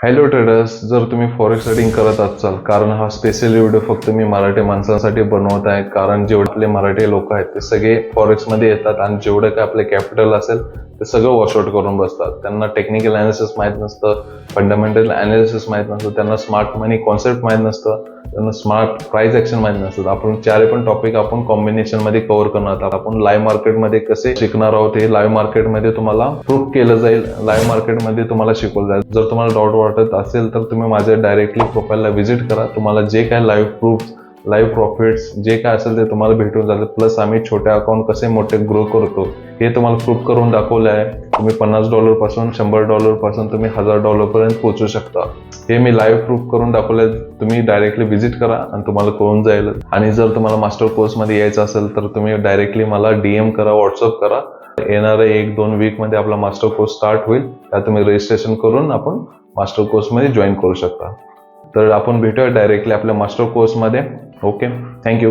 Hello traders, जर तुम्ही forex trading करत असाल, कारण हा स्पेशल व्हिडिओ फक्त मी मराठी माणसांसाठी बनवत आहे. कारण जेवढे आपले मराठी लोक आहेत ते सगळे फॉरेक्स मध्ये येतात आणि जेवढं काय आपले कॅपिटल असेल ते सगळं वॉशआउट करून बसतात. त्यांना टेक्निकल अनालिसिस माहित नसतं, फंडामेंटल अनालिसिस माहित नसतं, त्यांना स्मार्ट मनी कॉन्सेप्ट माहित नसतं, त्यांना स्मार्ट प्राइस ऍक्शन माहित नसतं. आपण चारही पण टॉपिक आपण कॉम्बिनेशन मध्ये कव्हर करणार आहोत. आपण लाईव्ह मार्केटमध्ये कसे शिकणार आहोत, हे लाईव्ह मार्केटमध्ये तुम्हाला प्रूफ केलं जाईल, लाईव्ह मार्केटमध्ये तुम्हाला शिकवलं जाईल. जर तुम्हाला डाऊट वाटत असेल तर तुम्ही माझ्या डायरेक्टली प्रोफाईलला व्हिजिट करा. तुम्हाला जे काय लाईव्ह प्रूफ, लाईव्ह प्रॉफिट्स जे काय असेल ते तुम्हाला भेटून जातं. प्लस आम्ही छोटे अकाउंट कसे मोठे ग्रो करतो हे तुम्हाला प्रूफ करून दाखवलं आहे. तुम्ही $50 पासून $100 पासून तुम्ही $1000 पर्यंत पोहोचू शकता. हे मी लाईव्ह प्रूफ करून दाखवलंय. तुम्ही डायरेक्टली व्हिजिट करा आणि तुम्हाला कळून जाईल. आणि जर तुम्हाला मास्टर कोर्स मध्ये यायचं असेल तर तुम्ही डायरेक्टली मला DM करा, व्हॉट्सअप करा. येणाऱ्या 1-2 वीक मध्ये आपला मास्टर कोर्स स्टार्ट होईल. त्यात तुम्ही रजिस्ट्रेशन करून आपण मास्टर कोर्स मध्ये जॉईन करू शकता. तर आपण भेटूया डायरेक्टली आपल्या मास्टर कोर्स मध्ये. Okay, thank you.